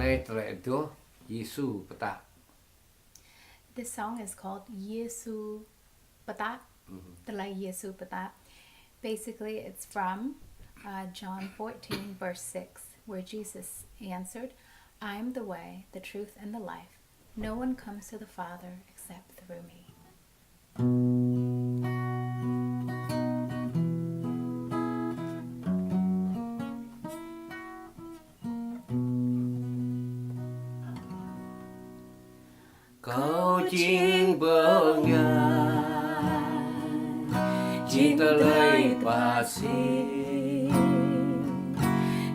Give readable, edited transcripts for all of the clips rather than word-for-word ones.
nay trẻ chúa Giêsu bata. This song is called Yesu Patat, like Yesu Patat. Basically, it's from John 14, verse 6, where Jesus answered, I am the way, the truth, and the life. No one comes to the Father except through me. Câu chuyện bơ ngà chỉ ta lấy bà sĩ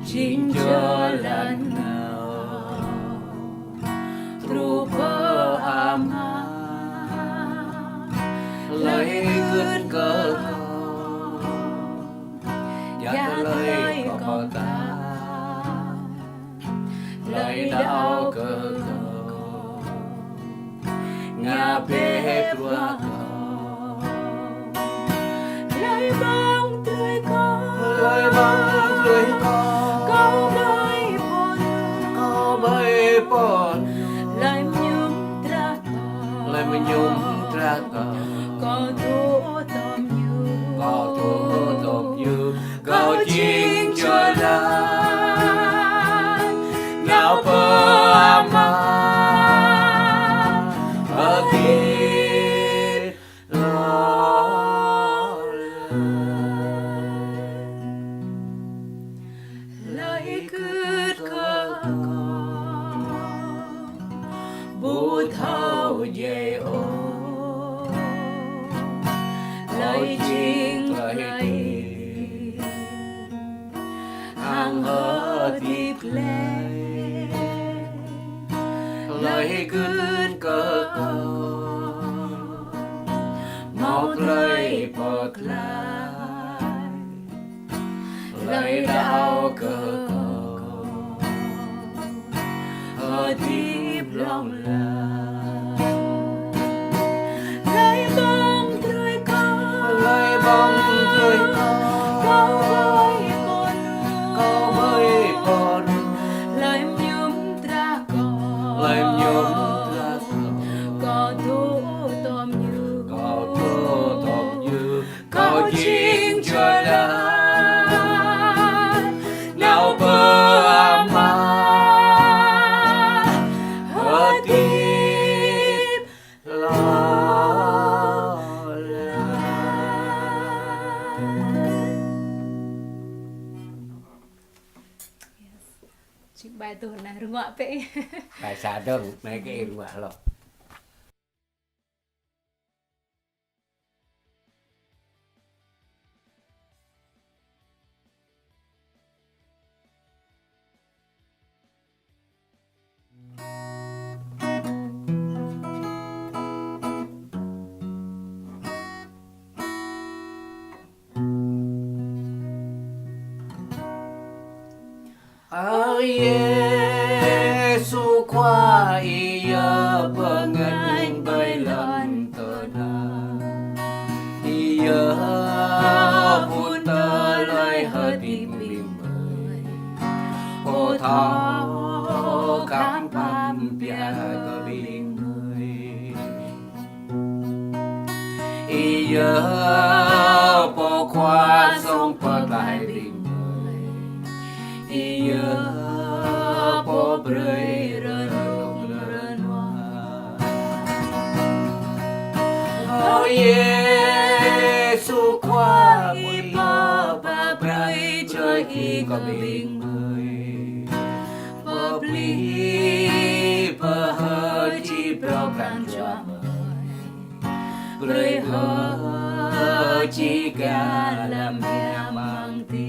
chính cho lần nào tru bơ ama lấy cơn cờ dạ lấy có ta lấy đau cờ ngà bê qua Lời bóng tươi có, câu bơi bồn, lời nhung tra cò, có thua tôm như, câu chuyện cho đàn ngào bơ ama ở kia lo lời cướt có bù thâu về ô lời chiên lời hàng hơ thịt lê lời cướt cờ một lời bật lại lời đau cờ ở tiếp lòng lời bóng tươi có câu bơi bồn lời nhung tra cò có thú tôm như câu chuyện cho đàn nào bơ ama ở tiếp lo Chuyện bài tuần này đúng không ạ? tại sao đó mấy cái em mà lo Giêsu qua ia pengen bay lần tờ na ia pun tờ lời hơi tìm mình mời ô thao cam pam bia tờ bình người ia po qua sông po tại bình người ia po brei Giêsu qua ipo ba brei chơi y có bình người po pli po hơ chi pro can cho brei hơ chi ga làm nhà mang ti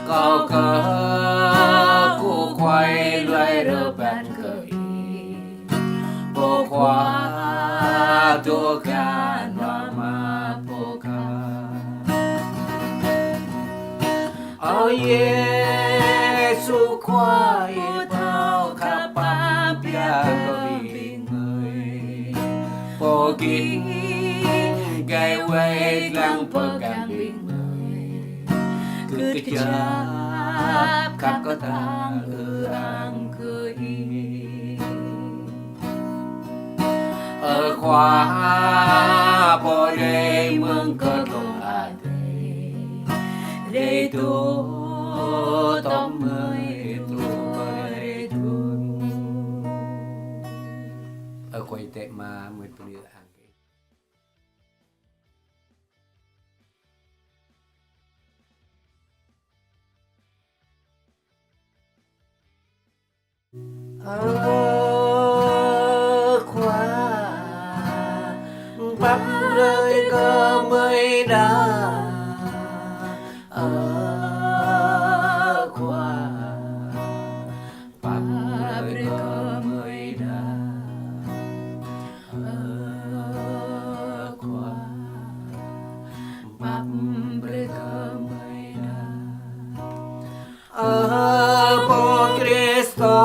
có cờ cu quay loay rơ bàn cởi po qua to ca no ma po ca Giêsu qua i tao ca pa pia có bình người po kinh gai quay lang po ca bình người Cứ chắp khắp có ta ang cười ở khóa bỏ đây mương cơ công à đây tu tóm mới tu có đây tu ở quay tệ mà mới tu được hàng cái ở khóa bắp rơi cơ mới đã ở khóa bắp rơi cơ mới đã ở khóa bắp rơi cơ mới đã ở po Cristo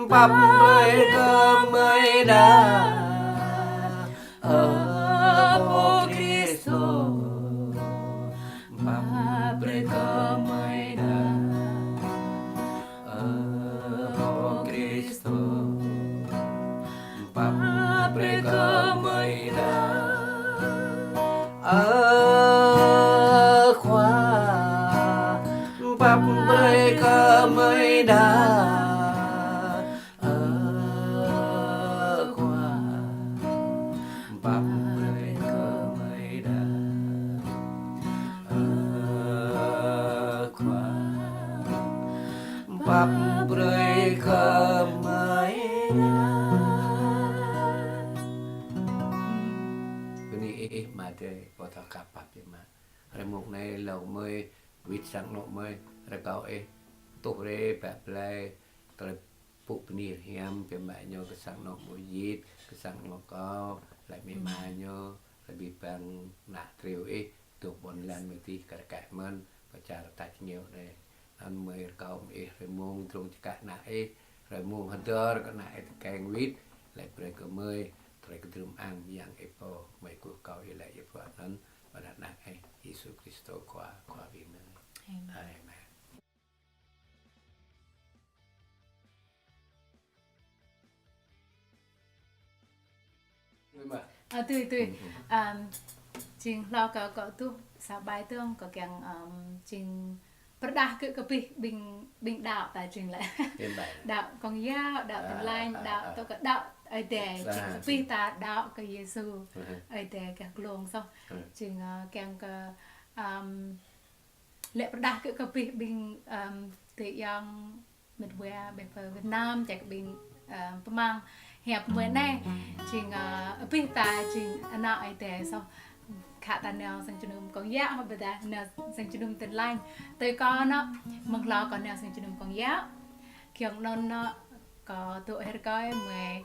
bắp rơi cơ mới đã ở po Cristo bắp rơi cơ mới đã ở po Cristo bắp rơi cơ mới đã ở khóa bắp rơi cơ mới đã ở khóa bắp rơi cơ mới đã ở khóa bắp rơi cơ mới đã cái này mà đây có thằng cặp bắp vậy mà rồi một này lẩu mới vịt sáng nọ mới rồi cậu ấy tụ rê bẹp lê rồi phụ nịt hiếm cái mẹ nhau cái sáng nọ mỗi vịt cái sáng nọ có lại mẹ mà nhau lại bị bằng nát triều ấy tụ bốn lần mới tí cả cái mơn và trả lại nhiều đây anh mới cậu ấy rồi muông trong cả nãy ấy rồi muông hơn tơ rồi cái nãy cái vịt lại rồi cái mới rồi cái trùm ăn dạng ấy po mấy cuộc cậu ấy lại ấy po anh và đặt nặng ấy Jesus Christo qua vì mình Amen. Tui jing lo ka tu sabai tu ko kyang jing perdah ke pi bing đạo tại jing lại đạo con ya đạo tin lai đạo to ka đạo ai de jing pi ta đạo ka Yesu ai de ka glong so jing kyang ka lệ perdah ke pi bing ti yang midway be Việt Nam chạy bing pemang hẹp mới này chừng pi ta chừng anh ai để sao khả ta nào sang chừng con giá hoặc là nào sang chừng tên lành tôi con nó mừng lo còn nào sang chừng con giá kiểu nó có tụi hết coi mày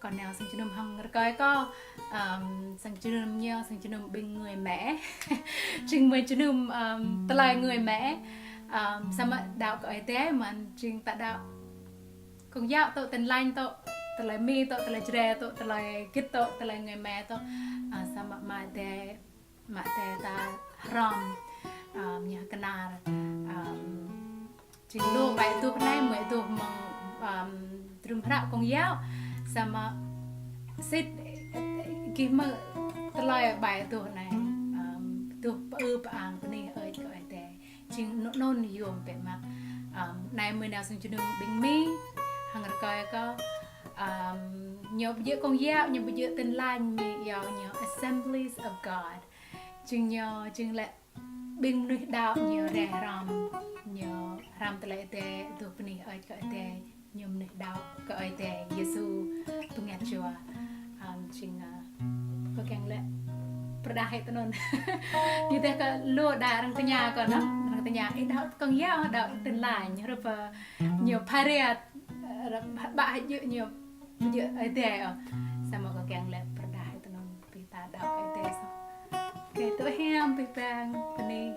còn nào sang chừng hằng coi có sang chừng nhau sang chừng bên người mẹ chừng mấy chừng ta lại người mẹ sao mà đạo cái thế mà chừng ta đạo con giá tụi tên lành tụi lại mi tụi lại trẻ tụi lại kít tụi lại người mẹ tụi sama mà ta ram nhà canar chỉ lu bài tụi này mới tụi mong trùm rạo con giáo sama sit khi mà tụi lại bài tụi này tụi bang tụi này ơi cái thế chỉ nôn dùng về mà này mới nào sinh chừng bình mi hàng ngày có nhiều bữa con giáo nhiều bữa tên lành mi nhiều Assemblies of God chừng lại bên núi đạo nhiều rẻ ram tới tệ tụi bên ấy cái tệ nhiều núi đạo cái tệ Giêsu tung nhặt chùa chừng có càng lệ perdah itu non như thế cái lúa đà răng nhà còn đó răng nhà ấy đạo con giáo đạo tên lành rồi nhiều pariat bạ nhiều ấy tệ sama có càng lệ perdah itu non pita đạo cái tệ sao cái tôi hem pipang pani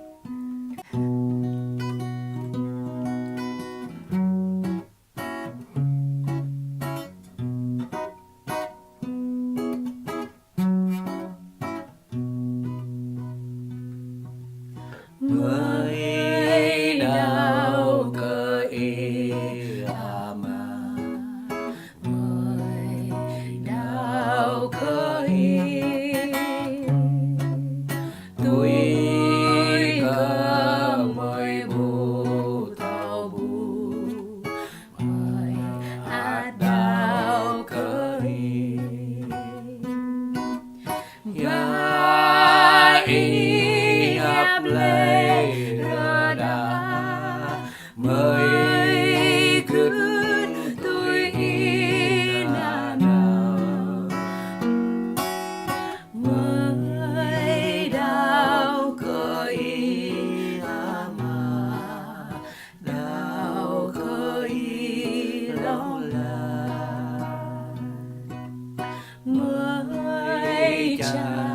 shine.